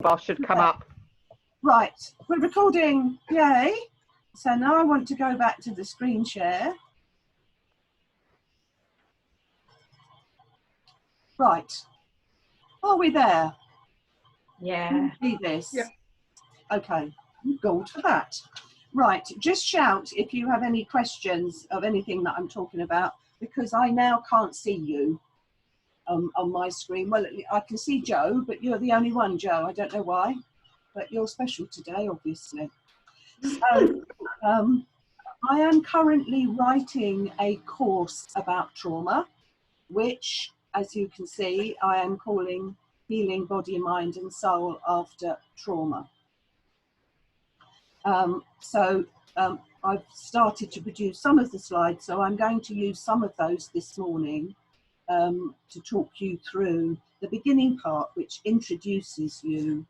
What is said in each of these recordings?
bar should come up. Right, we're recording, yay. So now I want to go back to the screen share. Right, are we there? Yeah. Can you see this? Yeah. Okay, gold for that. Right, just shout if you have any questions of anything that I'm talking about, because I now can't see you on my screen. Well, I can see Joe, but you're the only one, Joe. I don't know why, but you're special today, obviously. So, I am currently writing a course about trauma, which, as you can see, I am calling Healing Body, Mind and Soul After Trauma. I've started to produce some of the slides, so I'm going to use some of those this morning to talk you through the beginning part, which introduces you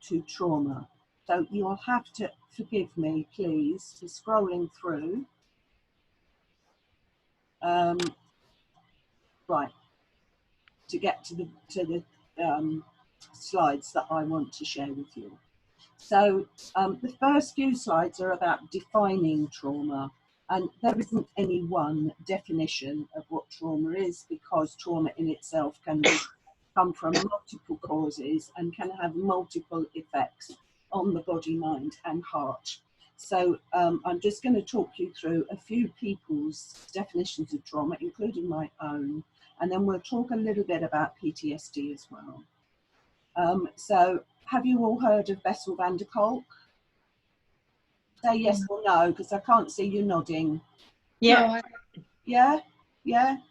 to trauma. So you'll have to forgive me, please, for scrolling through. Right, to get to the slides that I want to share with you. So the first few slides are about defining trauma, and there isn't any one definition of what trauma is, because trauma in itself can come from multiple causes and can have multiple effects on the body, mind and heart. So I'm just going to talk you through a few people's definitions of trauma, including my own, and then we'll talk a little bit about PTSD as well. So have you all heard of Bessel van der Kolk? Say yes or no, because I can't see you nodding. Yeah. No, Yeah? Yeah?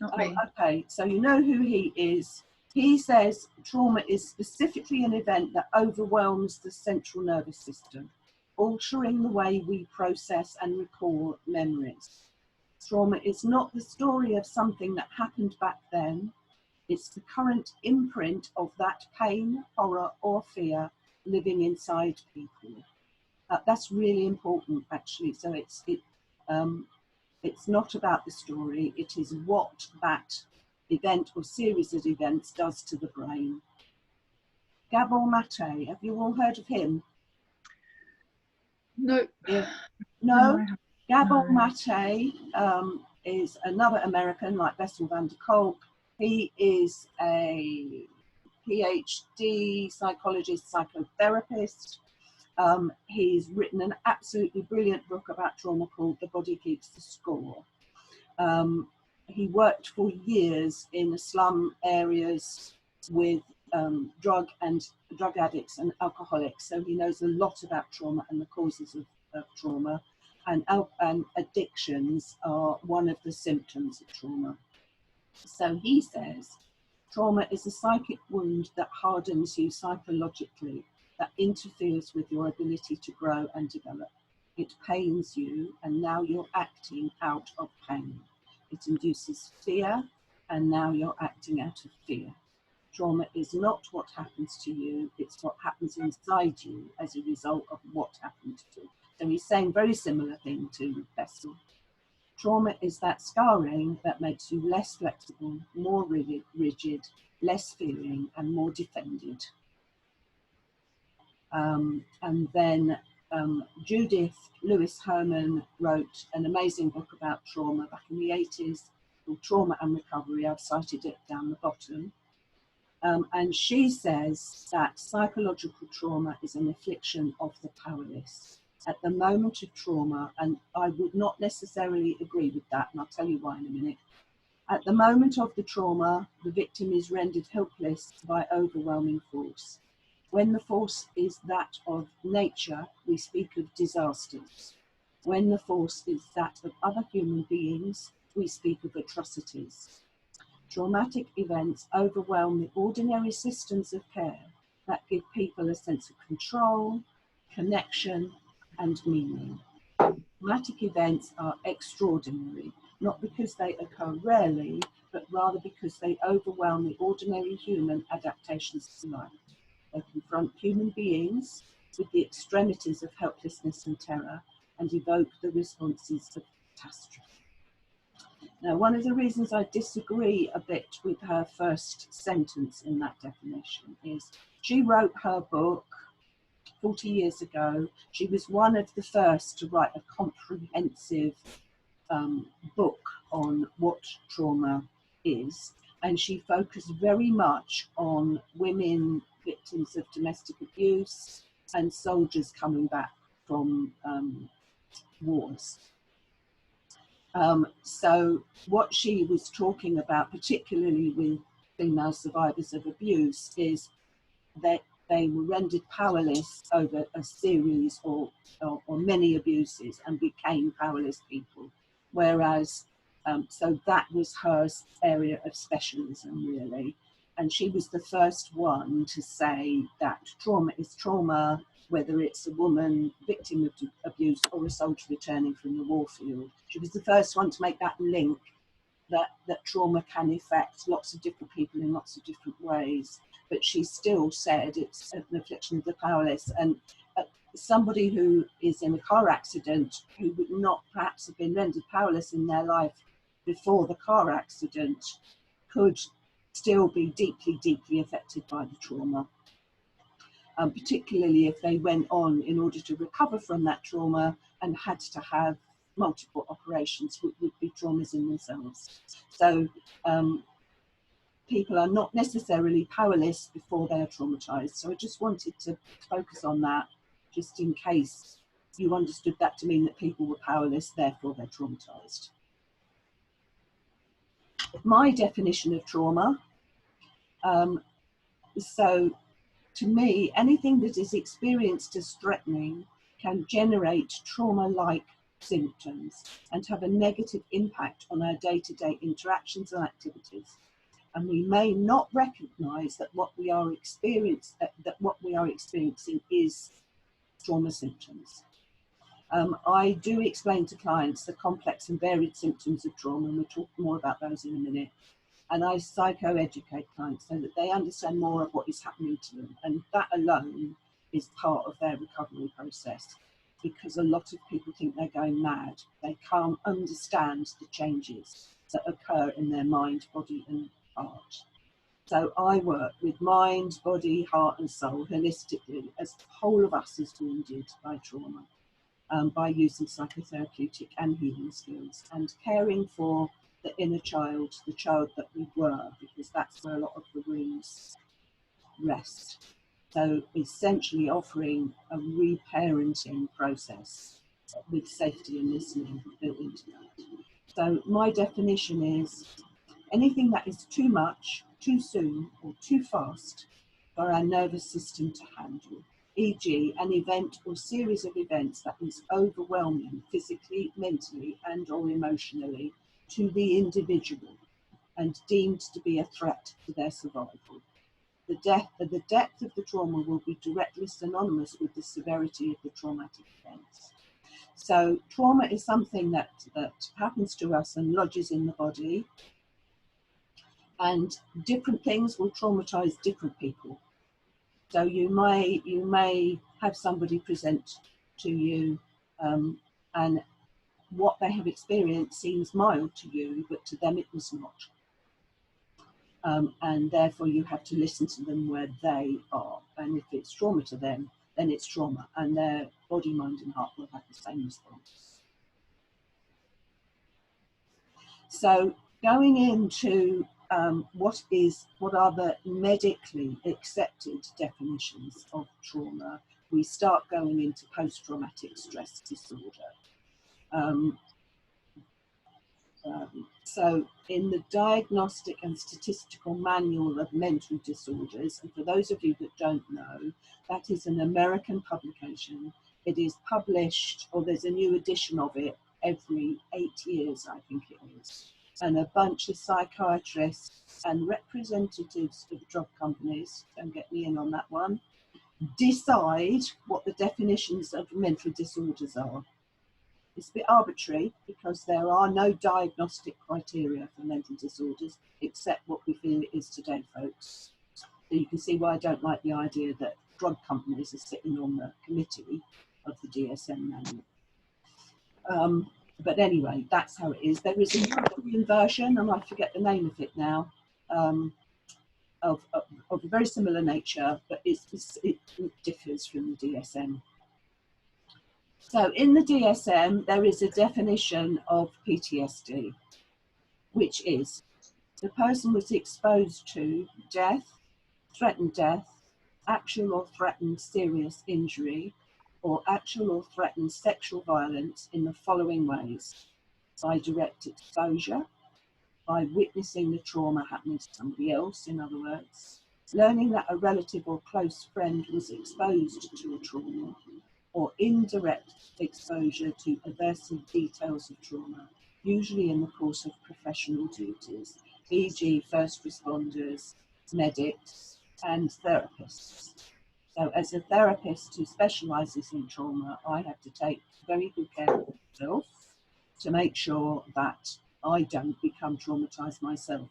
not me. Okay, so you know who he is. He says trauma is specifically an event that overwhelms the central nervous system, altering the way we process and recall memories. Trauma is not the story of something that happened back then. It's the current imprint of that pain, horror or fear living inside people. That's really important, actually. So it's not about the story, it is what that event or series of events does to the brain. Gabor Mate, have you all heard of him? No. Yeah. No? No. Gabor No. Mate is another American like Bessel van der Kolk. He is a PhD psychologist, psychotherapist. He's written an absolutely brilliant book about trauma called The Body Keeps the Score. He worked for years in slum areas with drug addicts and alcoholics, so he knows a lot about trauma and the causes of trauma, and addictions are one of the symptoms of trauma. So he says trauma is a psychic wound that hardens you psychologically, that interferes with your ability to grow and develop. It pains you, and now you're acting out of pain. It induces fear, and now you're acting out of fear. Trauma is not what happens to you, it's what happens inside you as a result of what happened to you. So he's saying a very similar thing to Bessel. Trauma is that scarring that makes you less flexible, more rigid, less feeling, and more defended. And then Judith Lewis Herman wrote an amazing book about trauma back in the 80s called Trauma and Recovery. I've cited it down the bottom. And she says that psychological trauma is an affliction of the powerless. At the moment of trauma, and I would not necessarily agree with that, and I'll tell you why in a minute. At the moment of the trauma, the victim is rendered helpless by overwhelming force. When the force is that of nature, we speak of disasters. When the force is that of other human beings, we speak of atrocities. Traumatic events overwhelm the ordinary systems of care that give people a sense of control, connection, and meaning. Traumatic events are extraordinary, not because they occur rarely, but rather because they overwhelm the ordinary human adaptations to life. They confront human beings with the extremities of helplessness and terror and evoke the responses of catastrophe. Now, one of the reasons I disagree a bit with her first sentence in that definition is She wrote her book 40 years ago. She was one of the first to write a comprehensive book on what trauma is, and she focused very much on women victims of domestic abuse and soldiers coming back from wars. So what she was talking about, particularly with female survivors of abuse, is that they were rendered powerless over a series or many abuses and became powerless people. Whereas, so that was her area of specialism, really. And she was the first one to say that trauma is trauma, whether it's a woman victim of abuse or a soldier returning from the warfield. She was the first one to make that link that trauma can affect lots of different people in lots of different ways. But she still said it's an affliction of the powerless. And somebody who is in a car accident who would not perhaps have been rendered powerless in their life before the car accident could still be deeply, deeply affected by the trauma. Particularly if they went on in order to recover from that trauma and had to have multiple operations, would be traumas in themselves. So people are not necessarily powerless before they are traumatized. So I just wanted to focus on that, just in case you understood that to mean that people were powerless, therefore they're traumatized. My definition of trauma, so to me, anything that is experienced as threatening can generate trauma-like symptoms and have a negative impact on our day-to-day interactions and activities. And we may not recognize that what we are experiencing is trauma symptoms. I do explain to clients the complex and varied symptoms of trauma, and we'll talk more about those in a minute. And I psychoeducate clients so that they understand more of what is happening to them. And that alone is part of their recovery process, because a lot of people think they're going mad. They can't understand the changes that occur in their mind, body, and heart. So I work with mind, body, heart, and soul holistically, as the whole of us is wounded by trauma, by using psychotherapeutic and healing skills and caring for the inner child, the child that we were, because that's where a lot of the wounds rest. So essentially offering a reparenting process with safety and listening built into that. So my definition is anything that is too much, too soon, or too fast for our nervous system to handle, e.g. an event or series of events that is overwhelming physically, mentally, and or emotionally to the individual and deemed to be a threat to their survival. The depth of the trauma will be directly synonymous with the severity of the traumatic events. So trauma is something that happens to us and lodges in the body, and different things will traumatize different people. So you may have somebody present to you and what they have experienced seems mild to you, but to them it was not. And therefore you have to listen to them where they are. And if it's trauma to them, then it's trauma, and their body, mind, and heart will have the same response. So going into what are the medically accepted definitions of trauma, we start going into post-traumatic stress disorder. So in the Diagnostic and Statistical Manual of Mental Disorders, and for those of you that don't know, that is an American publication. It is published, or there's a new edition of it every 8 years, I think it is. And a bunch of psychiatrists and representatives of drug companies, don't get me in on that one, decide what the definitions of mental disorders are. It's a bit arbitrary because there are no diagnostic criteria for mental disorders except what we feel it is today, folks. So you can see why I don't like the idea that drug companies are sitting on the committee of the DSM manual. But anyway, that's how it is. There is a European version, and I forget the name of it now. of a very similar nature, but it differs from the DSM. So in the DSM, there is a definition of PTSD, which is the person was exposed to death, threatened death, actual or threatened serious injury, or actual or threatened sexual violence in the following ways: by direct exposure, by witnessing the trauma happening to somebody else, in other words, learning that a relative or close friend was exposed to a trauma, or indirect exposure to aversive details of trauma, usually in the course of professional duties, e.g. first responders, medics, and therapists. So as a therapist who specialises in trauma, I have to take very good care of myself to make sure that I don't become traumatised myself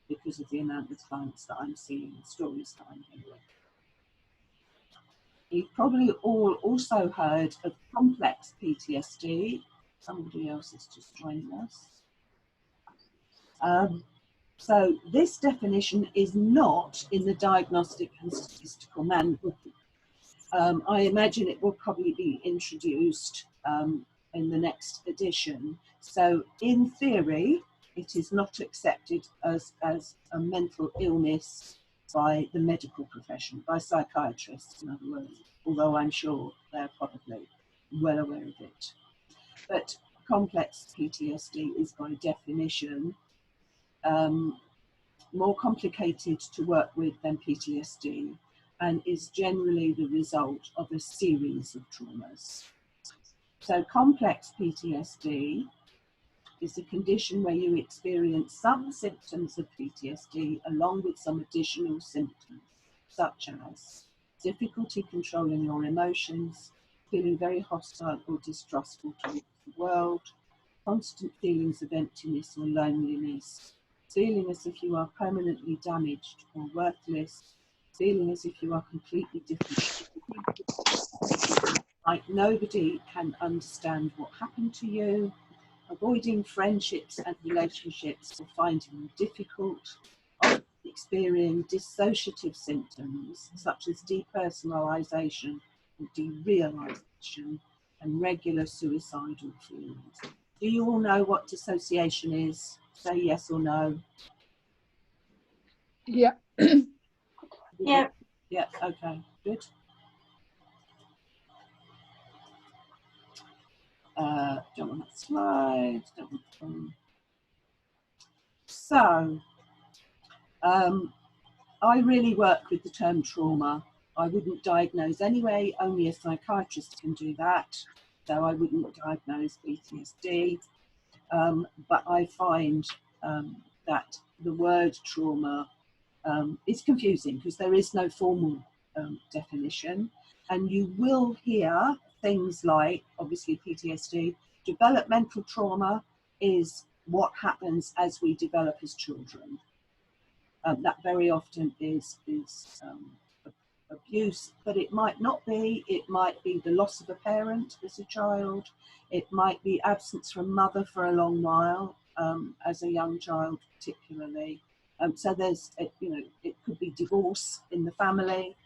because of the amount of clients that I'm seeing and stories that I'm hearing. You've probably all also heard of complex PTSD. Somebody else has just joined us. So this definition is not in the Diagnostic and Statistical Manual. I imagine it will probably be introduced in the next edition. So in theory, it is not accepted as a mental illness by the medical profession, by psychiatrists, in other words, although I'm sure they're probably well aware of it. But complex PTSD is by definition more complicated to work with than PTSD, and is generally the result of a series of traumas. So complex PTSD is a condition where you experience some symptoms of PTSD along with some additional symptoms, such as difficulty controlling your emotions, feeling very hostile or distrustful towards the world, constant feelings of emptiness or loneliness, feeling as if you are permanently damaged or worthless, feeling as if you are completely different, like nobody can understand what happened to you, avoiding friendships and relationships or finding them difficult, often experiencing dissociative symptoms such as depersonalization and derealization, and regular suicidal feelings. Do you all know what dissociation is? Say yes or no. Yeah. Yeah. Yeah, okay, good. Don't want that slide. Don't want So, I really work with the term trauma. I wouldn't diagnose anyway, only a psychiatrist can do that. So I wouldn't diagnose PTSD. But I find that the word trauma is confusing because there is no formal definition. And you will hear things like, obviously PTSD, developmental trauma is what happens as we develop as children. That very often is abuse, but it might not be. It might be the loss of a parent as a child. It might be absence from mother for a long while, as a young child particularly. So there's, it could be divorce in the family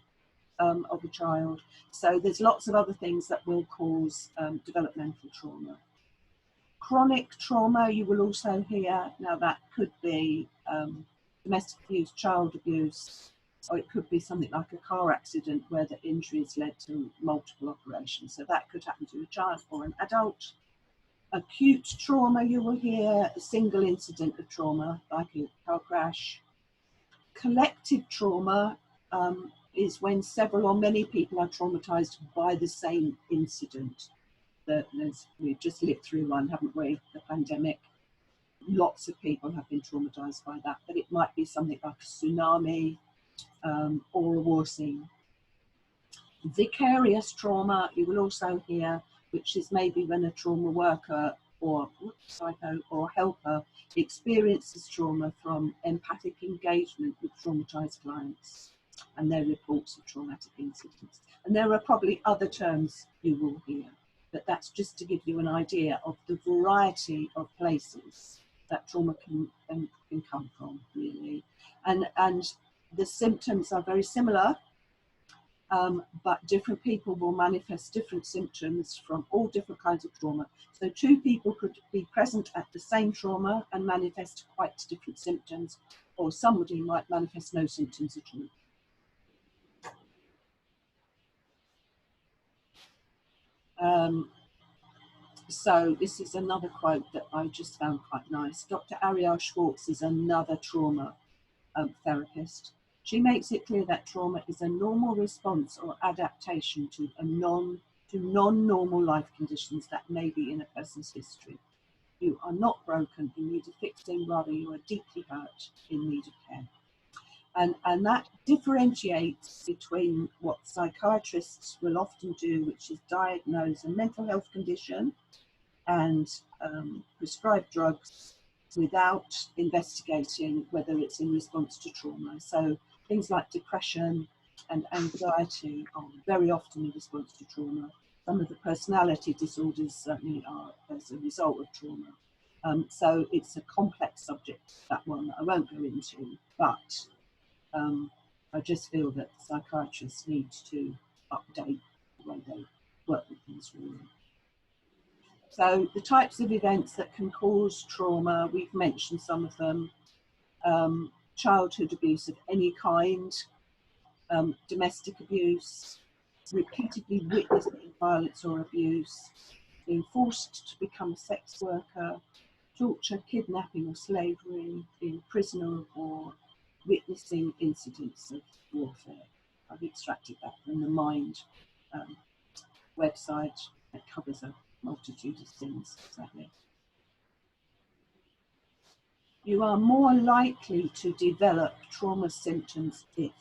of a child. So there's lots of other things that will cause developmental trauma. Chronic trauma, you will also hear. Now that could be domestic abuse, child abuse, or it could be something like a car accident where the injuries led to multiple operations. So that could happen to a child or an adult. Acute trauma, you will hear a single incident of trauma, like a car crash. Collective trauma is when several or many people are traumatized by the same incident. We've just lived through one, haven't we? The pandemic. Lots of people have been traumatized by that, but it might be something like a tsunami or a war scene. Vicarious trauma, you will also hear, which is maybe when a trauma worker or psycho or helper experiences trauma from empathic engagement with traumatized clients and their reports of traumatic incidents. And there are probably other terms you will hear, but that's just to give you an idea of the variety of places that trauma can come from, really. And The symptoms are very similar, but different people will manifest different symptoms from all different kinds of trauma. So two people could be present at the same trauma and manifest quite different symptoms, or somebody might manifest no symptoms at all. So this is another quote that I just found quite nice. Dr. Ariel Schwartz is another trauma therapist. She makes it clear that trauma is a normal response or adaptation to non-normal life conditions that may be in a person's history. You are not broken in need of fixing, rather you are deeply hurt in need of care. And that differentiates between what psychiatrists will often do, which is diagnose a mental health condition and prescribe drugs without investigating whether it's in response to trauma. So things like depression and anxiety are very often in response to trauma. Some of the personality disorders certainly are as a result of trauma. So it's a complex subject, that one, that I won't go into, but I just feel that psychiatrists need to update the way they work with things, really. So the types of events that can cause trauma, we've mentioned some of them. Childhood abuse of any kind, domestic abuse, repeatedly witnessing violence or abuse, being forced to become a sex worker, torture, kidnapping or slavery, being a prisoner of war, witnessing incidents of warfare. I've extracted that from the Mind website that covers a multitude of things. Exactly. You are more likely to develop trauma symptoms if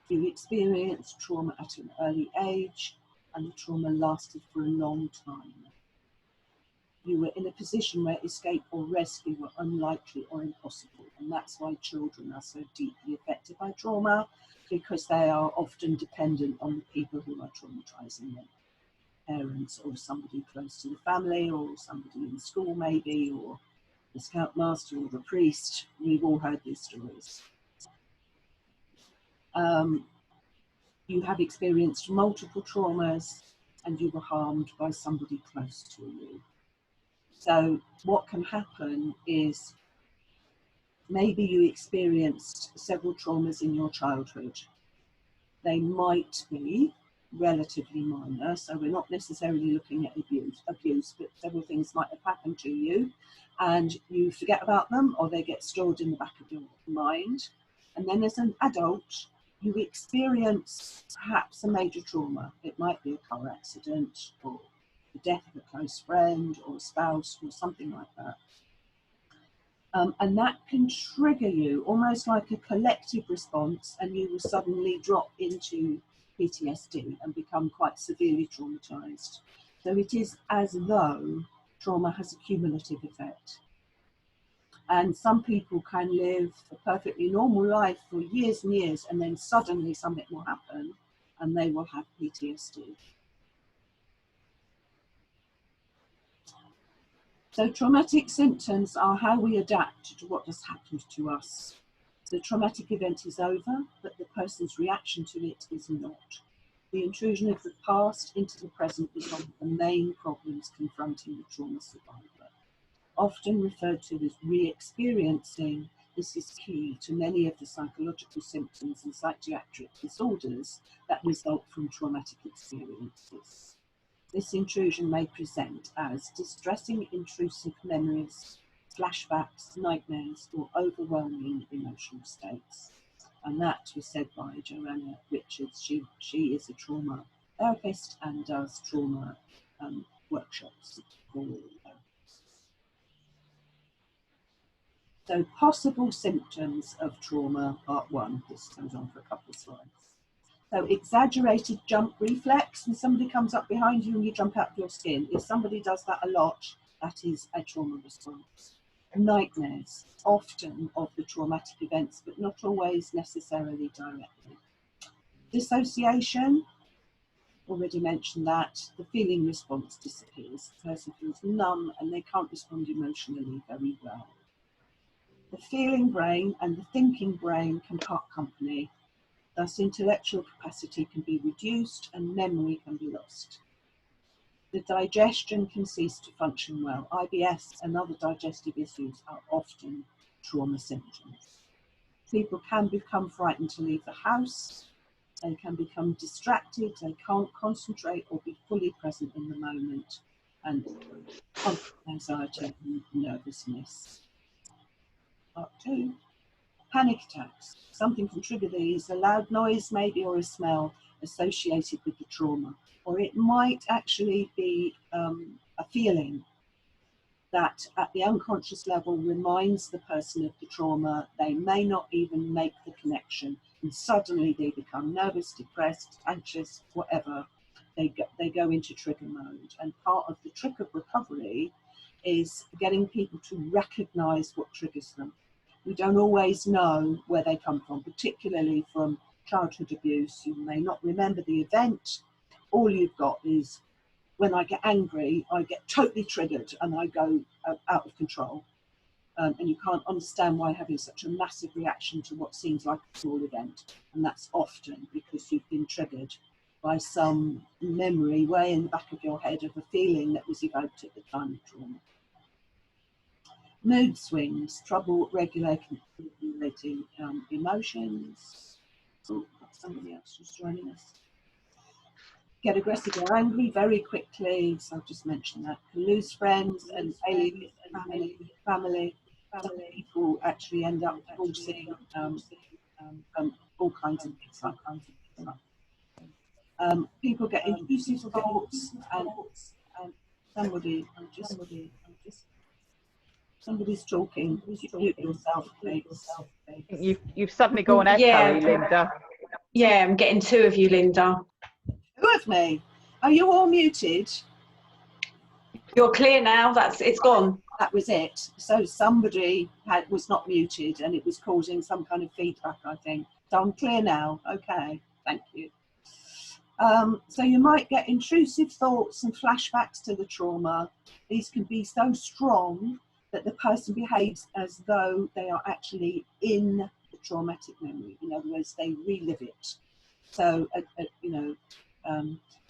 you experience trauma at an early age and the trauma lasted for a long time. You were in a position where escape or rescue were unlikely or impossible, and that's why children are so deeply affected by trauma, because they are often dependent on the people who are traumatizing them. Parents or somebody close to the family or somebody in school maybe, or the scoutmaster or the priest. We've all heard these stories. You have experienced multiple traumas and you were harmed by somebody close to you. So what can happen is maybe you experienced several traumas in your childhood. They might be relatively minor, so we're not necessarily looking at abuse, but several things might have happened to you and you forget about them, or they get stored in the back of your mind. And then as an adult, you experience perhaps a major trauma. It might be a car accident or the death of a close friend or a spouse or something like that. And that can trigger you almost like a collective response, and you will suddenly drop into PTSD and become quite severely traumatized. So it is as though trauma has a cumulative effect. And some people can live a perfectly normal life for years and years, and then suddenly something will happen and they will have PTSD. So traumatic symptoms are how we adapt to what has happened to us. The traumatic event is over, but the person's reaction to it is not. The intrusion of the past into the present is one of the main problems confronting the trauma survivor. Often referred to as re-experiencing, this is key to many of the psychological symptoms and psychiatric disorders that result from traumatic experiences. This intrusion may present as distressing, intrusive memories, flashbacks, nightmares, or overwhelming emotional states. And that was said by Joanna Richards. She is a trauma therapist and does trauma workshops for therapists. So possible symptoms of trauma, part one. This goes on for a couple of slides. So exaggerated jump reflex, when somebody comes up behind you and you jump out of your skin. If somebody does that a lot, that is a trauma response. Nightmares, often of the traumatic events, but not always necessarily directly. Dissociation, already mentioned that. The feeling response disappears. The person feels numb and they can't respond emotionally very well. The feeling brain and the thinking brain can part company. Thus, intellectual capacity can be reduced and memory can be lost. The digestion can cease to function well. IBS and other digestive issues are often trauma symptoms. People can become frightened to leave the house. They can become distracted. They can't concentrate or be fully present in the moment. And constant anxiety and nervousness. Part 2. Panic attacks. Something can trigger these, a loud noise maybe, or a smell associated with the trauma. Or it might actually be a feeling that at the unconscious level reminds the person of the trauma. They may not even make the connection, and suddenly they become nervous, depressed, anxious, whatever. They go into trigger mode. And part of the trick of recovery is getting people to recognize what triggers them. We don't always know where they come from, particularly from childhood abuse. You may not remember the event. All you've got is, when I get angry, I get totally triggered and I go out of control. And you can't understand why having such a massive reaction to what seems like a small event. And that's often because you've been triggered by some memory way in the back of your head of a feeling that was evoked at the time of trauma. Mood swings, trouble regulating emotions. Oh, somebody else was joining us. Get aggressive or angry very quickly, so I've just mentioned that. Can lose friends and alienate family. Some people actually end up divorcing, all kinds of things like that. People get intrusive thoughts and somebody's talking. You mute yourself, please. You've suddenly gone echoey, Linda. Yeah, I'm getting two of you, Linda. Two of me. Are you all muted? You're clear now. It's gone. That was it. So somebody was not muted and it was causing some kind of feedback, I think. So I'm clear now. Okay, thank you. So you might get intrusive thoughts and flashbacks to the trauma. These can be so strong that the person behaves as though they are actually in the traumatic memory. In other words, they relive it. So,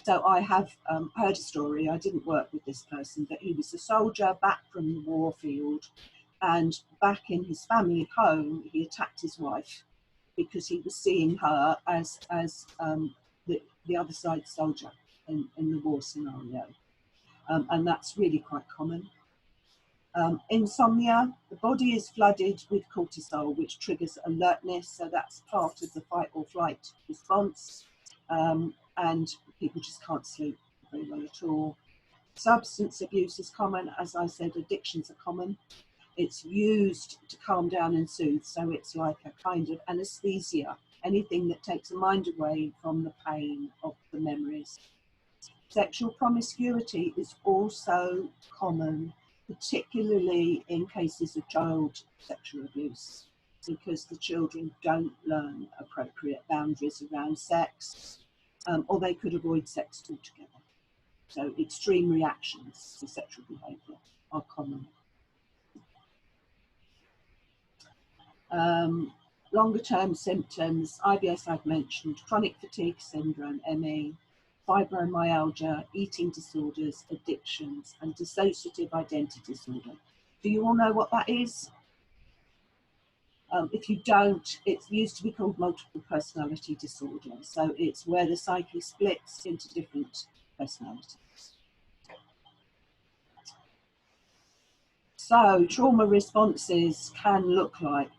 so I have heard a story. I didn't work with this person, but he was a soldier back from the war field, and back in his family home, he attacked his wife because he was seeing her as the other side soldier in the war scenario, and that's really quite common. Insomnia, the body is flooded with cortisol, which triggers alertness, so that's part of the fight or flight response, and people just can't sleep very well at all. Substance abuse is common. As I said, addictions are common. It's used to calm down and soothe, so it's like a kind of anesthesia, anything that takes the mind away from the pain of the memories. Sexual promiscuity is also common, particularly in cases of child sexual abuse, because the children don't learn appropriate boundaries around sex, or they could avoid sex altogether. So extreme reactions to sexual behaviour are common. Longer term symptoms, IBS I've mentioned, chronic fatigue syndrome, ME, fibromyalgia, eating disorders, addictions, and dissociative identity disorder. Do you all know what that is? If you don't, it used to be called multiple personality disorder. So it's where the psyche splits into different personalities. So trauma responses can look like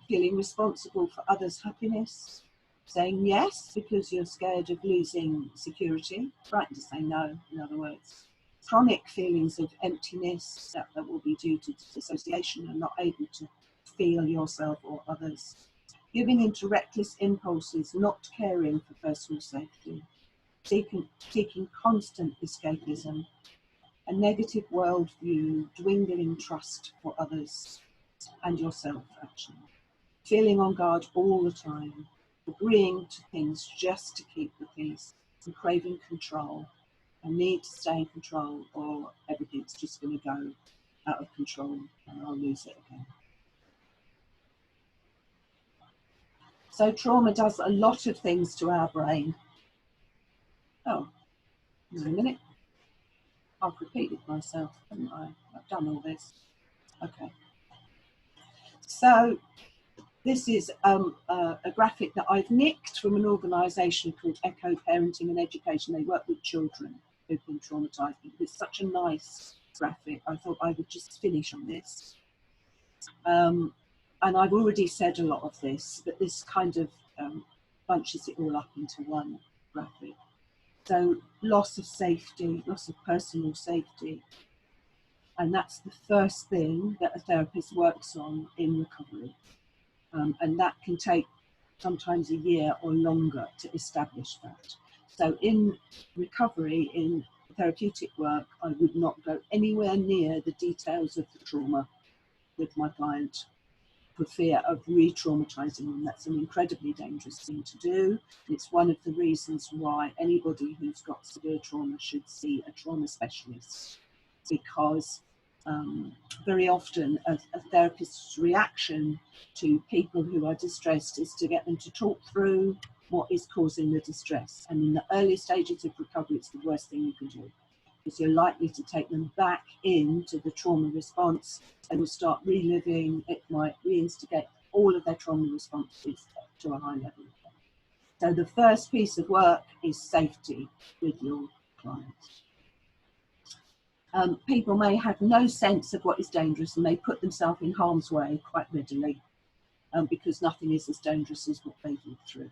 feeling responsible for others' happiness, saying yes because you're scared of losing security, frightened to say no, in other words. Chronic feelings of emptiness that will be due to dissociation and not able to feel yourself or others. Giving into reckless impulses, not caring for personal safety. Seeking constant escapism. A negative worldview, dwindling trust for others and yourself, actually. Feeling on guard all the time, agreeing to things just to keep the peace, and craving control, a need to stay in control, or everything's just going to go out of control and I'll lose it again. So trauma does a lot of things to our brain. Oh, wait a minute. I've repeated myself, haven't I? I've done all this. Okay. So this is a graphic that I've nicked from an organisation called Echo Parenting and Education. They work with children who've been traumatised. It's such a nice graphic. I thought I would just finish on this. And I've already said a lot of this, but this kind of bunches it all up into one graphic. So loss of safety, loss of personal safety. And that's the first thing that a therapist works on in recovery. And that can take sometimes a year or longer to establish that. So in recovery, in therapeutic work, I would not go anywhere near the details of the trauma with my client for fear of re-traumatizing them. That's an incredibly dangerous thing to do. It's one of the reasons why anybody who's got severe trauma should see a trauma specialist, because very often a therapist's reaction to people who are distressed is to get them to talk through what is causing the distress. And in the early stages of recovery, it's the worst thing you can do, because you're likely to take them back into the trauma response and will start reliving. It might reinstigate all of their trauma responses to a high level. So the first piece of work is safety with your clients. People may have no sense of what is dangerous and they put themselves in harm's way quite readily because nothing is as dangerous as what they've lived through.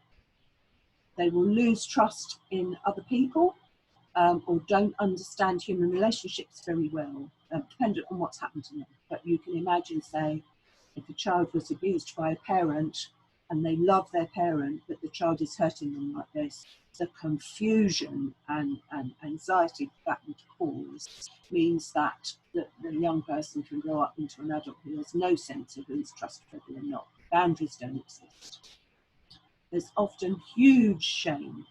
They will lose trust in other people or don't understand human relationships very well, dependent on what's happened to them. But you can imagine, say, if a child was abused by a parent and they love their parent, but the child is hurting them like this, the confusion and anxiety that would cause means that the young person can grow up into an adult who has no sense of who is trustworthy and not. Boundaries don't exist. There's often huge shame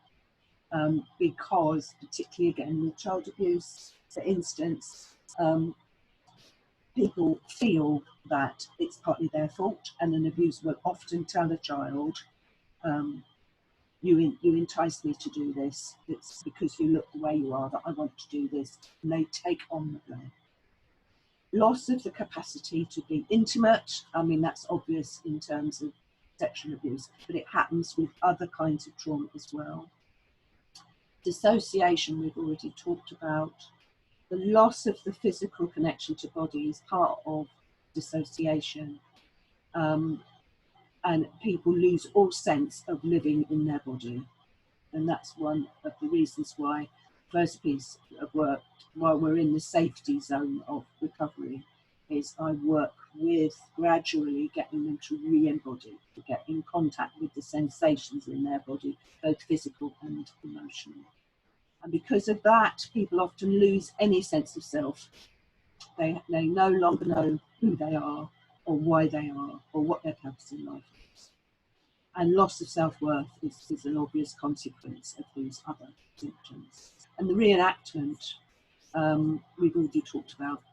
because, particularly again with child abuse, for instance, people feel that it's partly their fault, and an abuser will often tell a child, you enticed me to do this, it's because you look the way you are that I want to do this, and they take on the blame. Loss of the capacity to be intimate, I mean that's obvious in terms of sexual abuse, but it happens with other kinds of trauma as well. Dissociation we've already talked about. The loss of the physical connection to body is part of dissociation, and people lose all sense of living in their body. And that's one of the reasons why first piece of work, while we're in the safety zone of recovery, is I work with gradually getting them to re-embody, to get in contact with the sensations in their body, both physical and emotional. And because of that, people often lose any sense of self. They no longer know who they are or why they are or what their purpose in life is. And loss of self-worth is an obvious consequence of these other symptoms. And the reenactment, we've already talked about,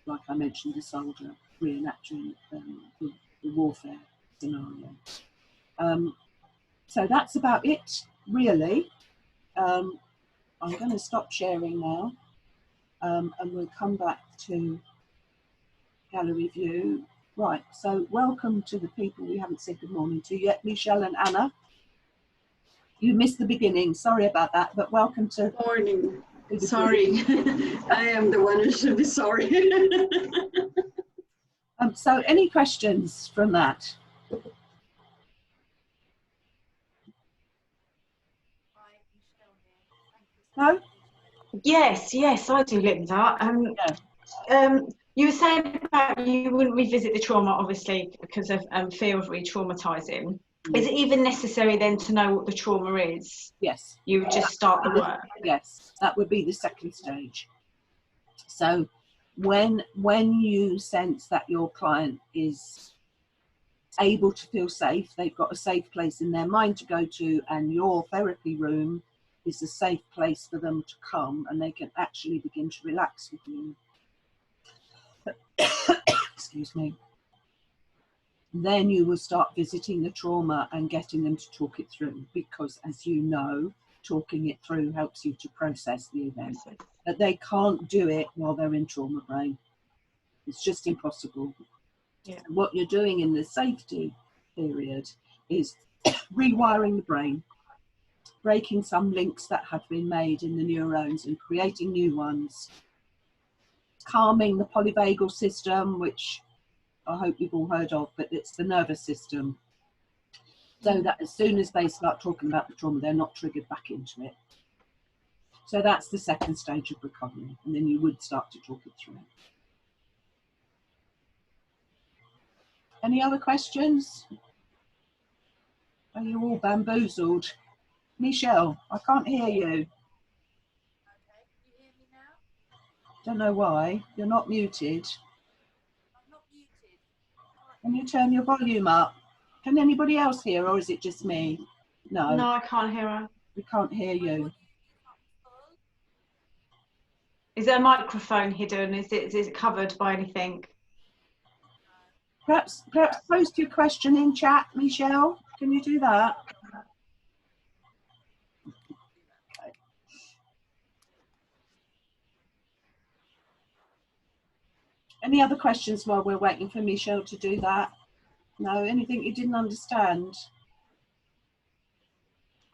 like I mentioned, the soldier reenacting the warfare scenario. So that's about it, really. I'm going to stop sharing now, and we'll come back to gallery view. Right, so welcome to the people we haven't said good morning to yet, Michelle and Anna. You missed the beginning, sorry about that, but welcome to... Morning, sorry, I am the one who should be sorry. So any questions from that? No? Yes, I do, Linda. You were saying about you wouldn't revisit the trauma, obviously, because of fear of re-traumatizing. Is it even necessary then to know what the trauma is? Yes. You would just start the work? Yes, that would be the second stage. So when you sense that your client is able to feel safe, they've got a safe place in their mind to go to, and your therapy room is a safe place for them to come, and they can actually begin to relax with you. Excuse me. then you will start visiting the trauma and getting them to talk it through, because as you know, talking it through helps you to process the event. But they can't do it while they're in trauma brain. It's just impossible. Yeah. What you're doing in the safety period is rewiring the brain, breaking some links that have been made in the neurons and creating new ones, calming the polyvagal system, which I hope you've all heard of, but it's the nervous system, so that as soon as they start talking about the trauma, they're not triggered back into it. So that's the second stage of recovery, and then you would start to talk it through. Any other questions? Are you all bamboozled? Michelle, I can't hear you. Okay, you hear me now? Don't know why. You're not muted. I'm not muted. Can you turn your volume up? Can anybody else hear, or is it just me? No, No, I can't hear her. we can't hear you. Is there a microphone hidden? Is it covered by anything? Perhaps post your question in chat, Michelle. Can you do that? Okay. Any other questions while we're waiting for Michelle to do that? No, anything you didn't understand?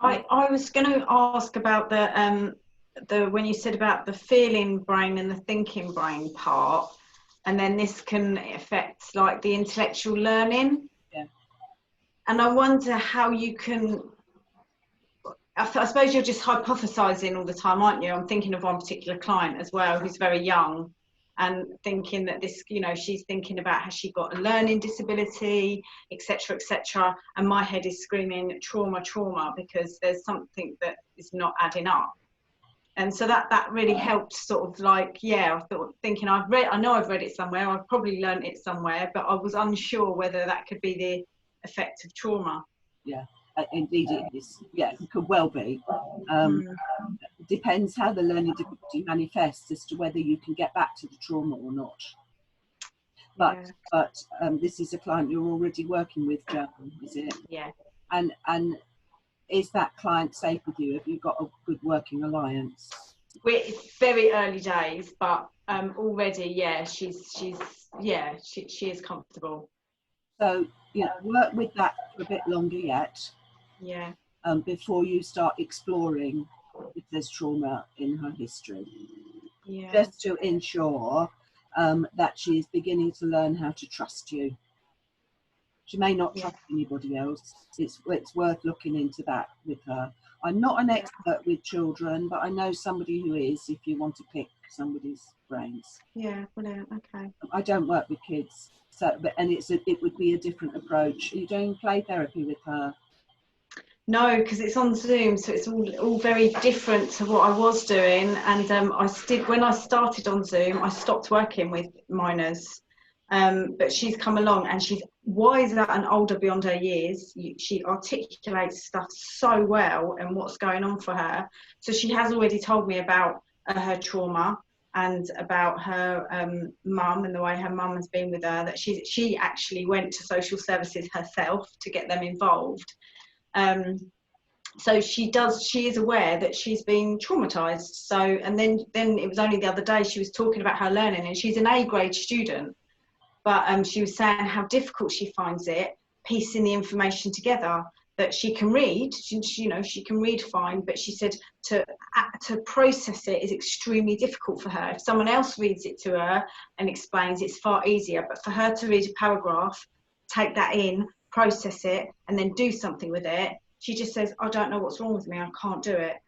I was going to ask about the when you said about the feeling brain and the thinking brain part, and then this can affect like the intellectual learning. Yeah. And I wonder how you can. I suppose you're just hypothesizing all the time, aren't you? I'm thinking of one particular client as well, who's very young, and thinking that this, you know, she's thinking about has she got a learning disability, etc., etc. And my head is screaming trauma, trauma, because there's something that is not adding up. And so that really helped, sort of like, yeah, I thought, thinking I know I've read it somewhere, I've probably learned it somewhere, but I was unsure whether that could be the effect of trauma. Yeah, indeed it is. Yeah, it could well be. Depends how the learning difficulty manifests as to whether you can get back to the trauma or not. But this is a client you're already working with, Joan, is it? Yeah. And is that client safe with you? Have you got a good working alliance? It's very early days, but already, yeah, she is comfortable. So, you know, work with that for a bit longer yet. Yeah. Before you start exploring if there's trauma in her history. Yeah. Just to ensure that she is beginning to learn how to trust you. She may not trust anybody else. It's worth looking into that with her. I'm not an expert with children, but I know somebody who is, if you want to pick somebody's brains. Yeah, brilliant. Okay. I don't work with kids, so it would be a different approach. Are you doing play therapy with her? No, because it's on Zoom, so it's all very different to what I was doing. And when I started on Zoom, I stopped working with minors. But she's come along and she's wiser and older beyond her years. She articulates stuff so well and what's going on for her. So she has already told me about her trauma and about her mum and the way her mum has been with her, that she actually went to social services herself to get them involved. So she is aware that she's been traumatized. So, and then it was only the other day she was talking about her learning, and she's an A-grade student, but she was saying how difficult she finds it piecing the information together. That she can read, she can read fine, but she said to process it is extremely difficult for her. If someone else reads it to her and explains, it's far easier, but for her to read a paragraph, take that in, process it, and then do something with it, she just says, I don't know what's wrong with me, I can't do it.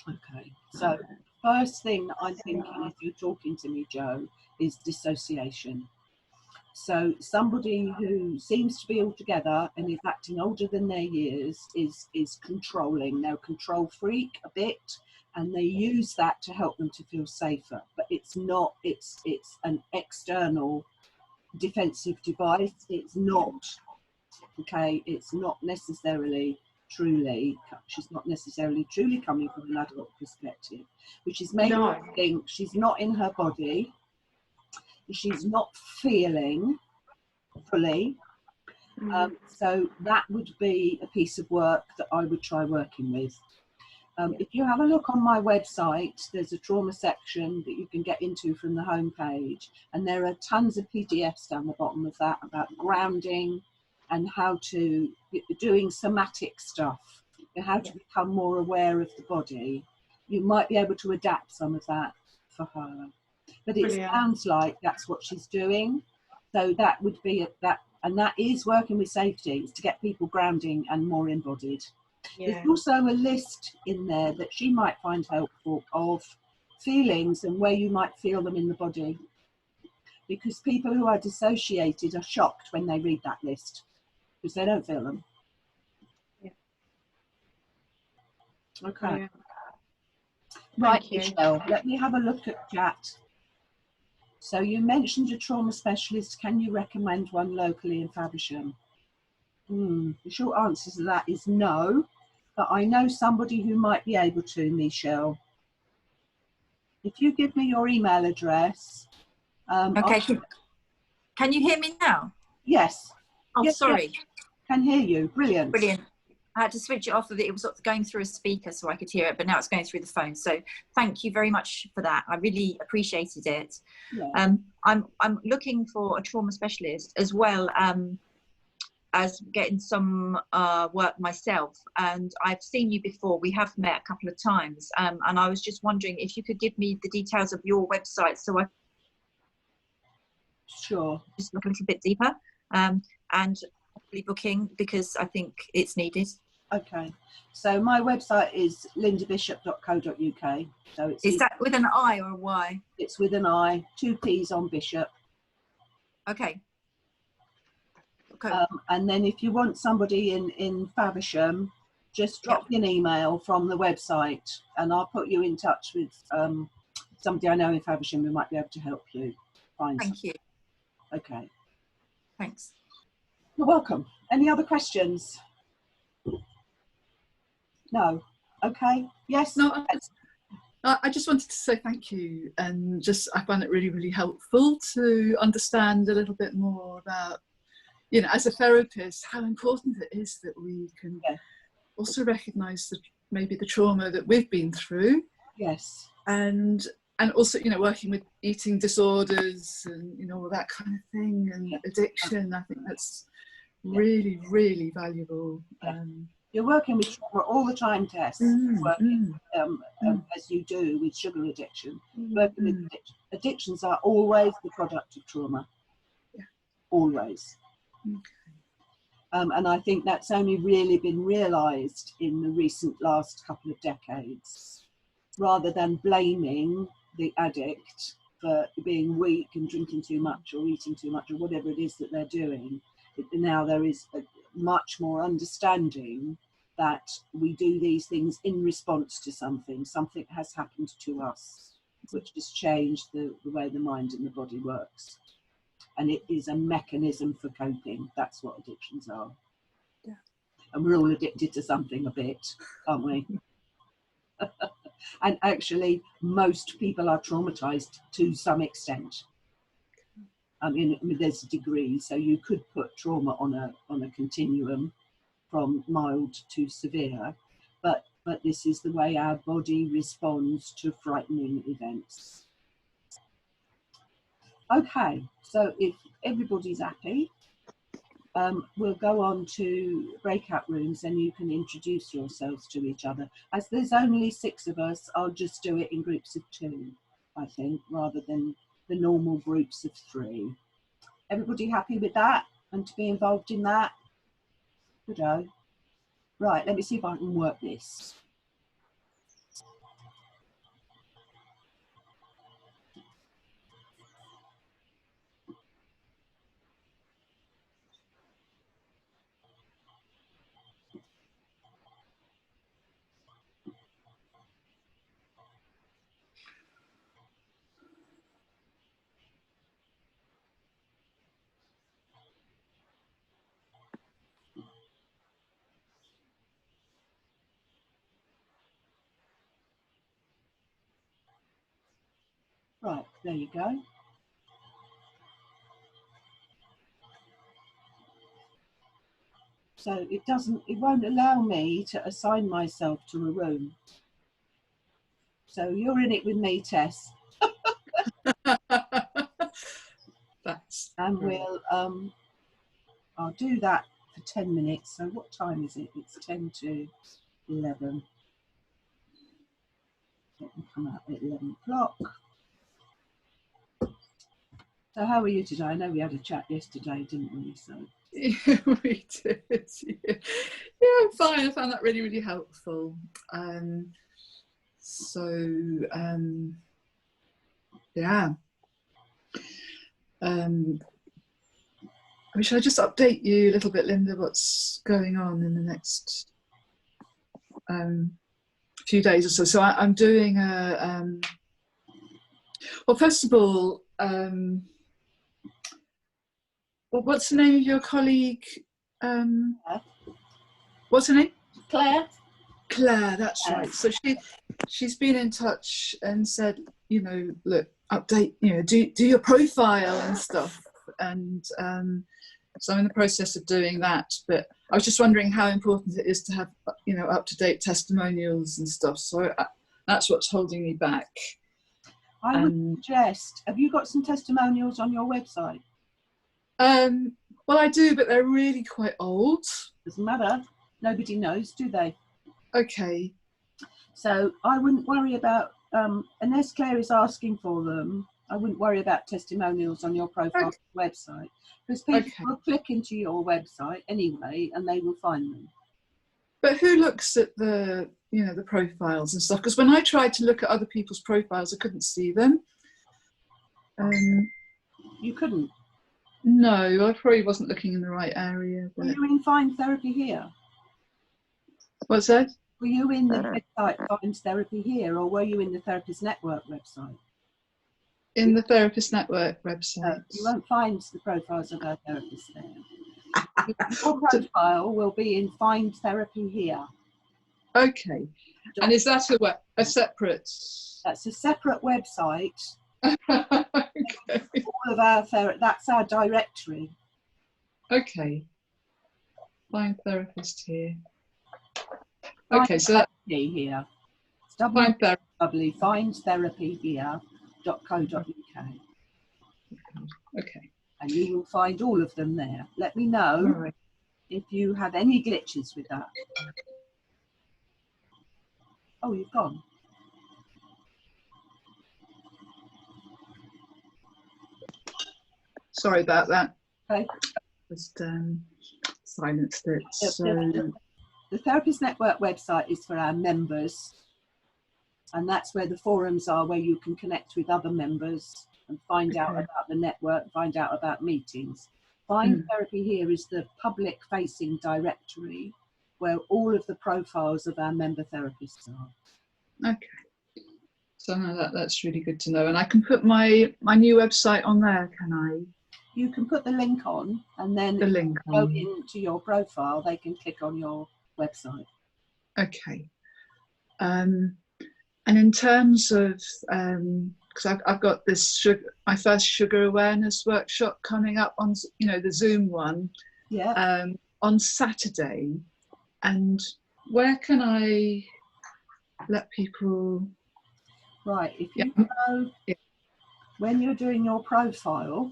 Okay, so first thing I'm thinking if you're talking to me, Jo, is dissociation. So somebody who seems to be all together and is acting older than their years is controlling. They're a control freak a bit, and they use that to help them to feel safer. But it's not, it's an external defensive device. It's not, okay, it's not necessarily truly, she's not necessarily truly coming from an adult perspective, which is making me think she's not in her body, she's not feeling fully, So that would be a piece of work that I would try working with. If you have a look on my website, there's a trauma section that you can get into from the home page, and there are tons of PDFs down the bottom of that about grounding and how to doing somatic stuff, how to become more aware of the body. You might be able to adapt some of that for her, but it sounds like that's what she's doing. So that would be that, and that is working with safety, is to get people grounding and more embodied. There's also a list in there that she might find helpful of feelings and where you might feel them in the body, because people who are dissociated are shocked when they read that list because they don't feel them. Okay. Right, Michelle, let me have a look at chat. So you mentioned a trauma specialist. Can you recommend one locally in Faversham? The short answer to that is no, but I know somebody who might be able to, Michelle. If you give me your email address. Okay, can you hear me now? Yes. Oh, yes, sorry. Yes. Can hear you. Brilliant. Brilliant. I had to switch it off of it. It was sort of going through a speaker so I could hear it, but now it's going through the phone. So thank you very much for that. I really appreciated it. Yeah. I'm looking for a trauma specialist as well as getting some work myself. And I've seen you before. We have met a couple of times. And I was just wondering if you could give me the details of your website so I sure just look a little bit deeper and booking, because I think it's needed. Okay, so my website is lindabishop.co.uk. So is that with an I or a Y? It's with an I, 2 P's on Bishop. Okay. And then if you want somebody in Faversham, just drop me an email from the website and I'll put you in touch with somebody I know in Faversham who might be able to help you find Thank you. Okay. Thanks. You're welcome. Any other questions? No. Okay. Yes. No, I just wanted to say thank you, and just I found it really, really helpful to understand a little bit more about, you know, as a therapist, how important it is that we can also recognise maybe the trauma that we've been through. Yes. And also, you know, working with eating disorders and, you know, all that kind of thing, and addiction. I think that's really, really valuable. You're working with trauma all the time, Tess, as you do with sugar addiction. Working with addictions are always the product of trauma. Always. And I think that's only really been realised in the last couple of decades, rather than blaming the addict for being weak and drinking too much or eating too much or whatever it is that they're doing. Now there is a much more understanding that we do these things in response to something has happened to us, which has changed the way the mind and the body works. And it is a mechanism for coping. That's what addictions are. Yeah. And we're all addicted to something a bit, aren't we? And actually, most people are traumatized to some extent. I mean, there's a degree, so you could put trauma on a continuum from mild to severe, but this is the way our body responds to frightening events. Okay, so if everybody's happy, we'll go on to breakout rooms and you can introduce yourselves to each other. As there's only 6 of us, I'll just do it in groups of 2, I think, rather than the normal groups of 3. Everybody happy with that and to be involved in that? Good-o. Right, let me see if I can work this. Right, there you go. So it won't allow me to assign myself to a room. So you're in it with me, Tess. That's And great. we'll, I'll do that for 10 minutes. So what time is it? It's 10 to 11. Let me come out at 11 o'clock. So how are you today? I know we had a chat yesterday, didn't we? So Yeah, we did. Yeah, I'm fine. I found that really, really helpful. Yeah. Should I just update you a little bit, Linda, what's going on in the next few days or so? So I'm doing well, first of all, well, what's the name of your colleague? What's her name? Claire. Claire, that's right. So she's been in touch and said, you know, look, update, you know, do your profile and stuff. And so I'm in the process of doing that. But I was just wondering how important it is to have, you know, up-to-date testimonials and stuff. So that's what's holding me back. I would suggest, have you got some testimonials on your website? Well, I do, but they're really quite old. Doesn't matter. Nobody knows, do they? Okay. So I wouldn't worry about, unless Claire is asking for them, I wouldn't worry about testimonials on your profile website, because people will click into your website anyway and they will find them. But who looks at the, you know, the profiles and stuff? Because when I tried to look at other people's profiles, I couldn't see them. You couldn't? No, I probably wasn't looking in the right area. But... Were you in Find Therapy Here? What's that? Were you in the website Find Therapy Here, or were you in the Therapist Network website? In the Therapist Network website. No, you won't find the profiles of our therapists there. Your profile will be in Find Therapy Here. Okay. And is that a separate? That's a separate website. Okay. All of our that's our directory. Okay. Find Therapist Here. Okay, so that's here. www.findtherapyhere.co.uk. Okay. And you will find all of them there. Let me know if you have any glitches with that. Oh, you've gone. Sorry about that. Okay. Just silenced it. So the Therapist Network website is for our members, and that's where the forums are, where you can connect with other members and find out about the network, find out about meetings. Find Therapy Here is the public-facing directory where all of the profiles of our member therapists are. Okay. So no, that's really good to know. And I can put my new website on there, can I? You can put the link on, and then the link go into your profile, they can click on your website. Okay. And in terms of, because I've got this my first sugar awareness workshop coming up on, you know, the Zoom one, on Saturday. And where can I let people? Right, if you go, when you're doing your profile,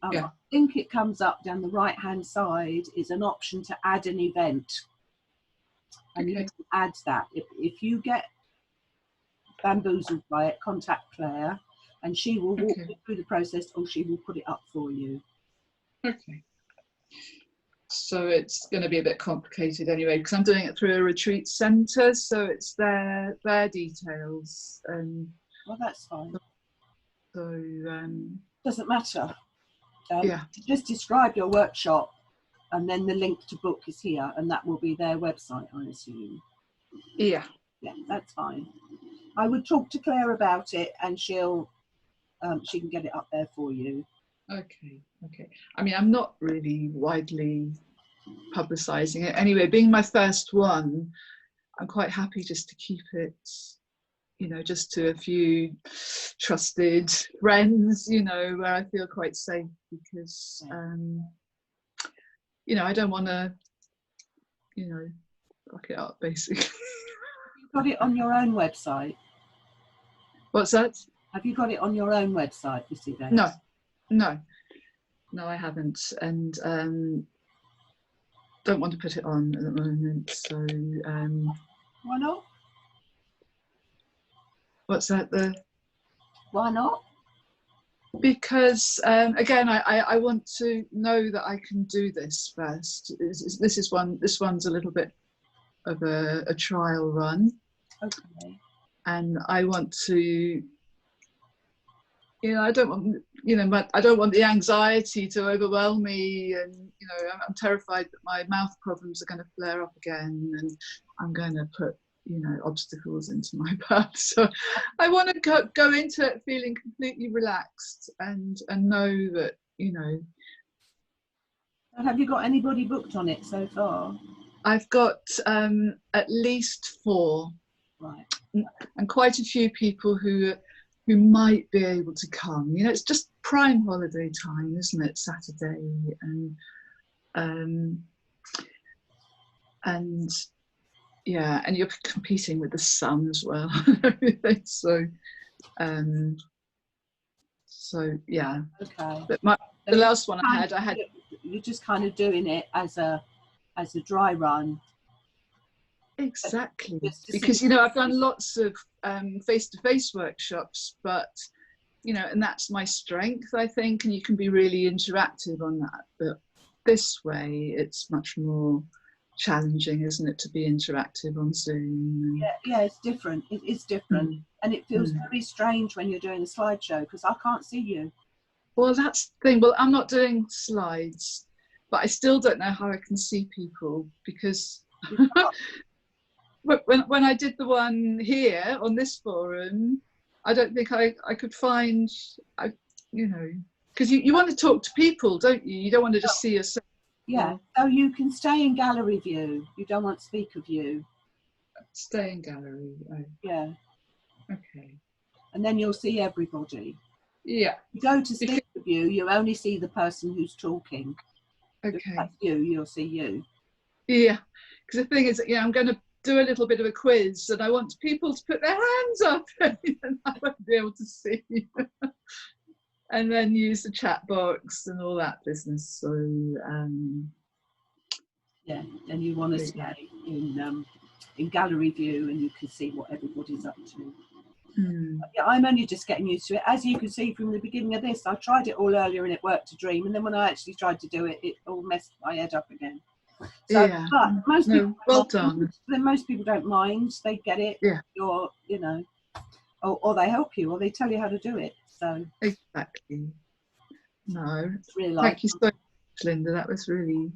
I think it comes up down the right hand side is an option to add an event. And you can add that. If you get bamboozled by it, contact Claire and she will walk you through the process, or she will put it up for you. Okay. So it's going to be a bit complicated anyway, because I'm doing it through a retreat centre, so it's their details. Well, that's fine. So doesn't matter. Just describe your workshop, and then the link to book is here, and that will be their website, I assume. Yeah, that's fine. I would talk to Claire about it, and she can get it up there for you. Okay. I mean, I'm not really widely publicising it anyway. Being my first one, I'm quite happy just to keep it, you know, just to a few trusted friends, you know, where I feel quite safe, because you know, I don't want to you know, fuck it up basically. You've got it on your own website. What's that? Have you got it on your own website, this event? No, I haven't, and don't want to put it on at the moment. So why not? What's that? Why not? Because again, I want to know that I can do this first. This one's a little bit of a trial run. Okay. And I want to, you know, I don't want the anxiety to overwhelm me, and you know, I'm terrified that my mouth problems are going to flare up again, and I'm going to put, you know, obstacles into my path. So I want to go into it feeling completely relaxed and know that, you know. Have you got anybody booked on it so far? I've got at least 4. Right. And quite a few people who might be able to come. You know, it's just prime holiday time, isn't it? Saturday, and yeah, and you're competing with the sun as well. So yeah. Okay. But the last one I had. You're just kind of doing it as a dry run. Exactly, because you know, I've done lots of face-to-face workshops, but you know, and that's my strength, I think, and you can be really interactive on that. But this way, it's much more challenging, isn't it, to be interactive on Zoom? Yeah, it's different. It is different, and it feels very strange when you're doing a slideshow because I can't see you. Well, that's the thing. Well, I'm not doing slides, but I still don't know how I can see people because. When I did the one here on this forum, I don't think I could find, you know, because you want to talk to people, don't you? You don't want to just see yourself. Yeah. Oh, you can stay in gallery view. You don't want speaker view. Stay in gallery. Oh. Yeah. Okay. And then you'll see everybody. Yeah. You go to speaker view, you only see the person who's talking. Okay. If that's you'll see you. Yeah. Because the thing is, yeah, I'm going to do a little bit of a quiz, and I want people to put their hands up, and I won't be able to see. And then use the chat box and all that business. So yeah, and you want to stay in gallery view, and you can see what everybody's up to. Yeah, I'm only just getting used to it. As you can see from the beginning of this, I tried it all earlier and it worked a dream, and then when I actually tried to do it, it all messed my head up again. So, yeah, but most people well done. Then most people don't mind. They get it. Yeah. You're, you know, or they help you, or they tell you how to do it. So exactly. No. really Thank you so much, Linda. That was really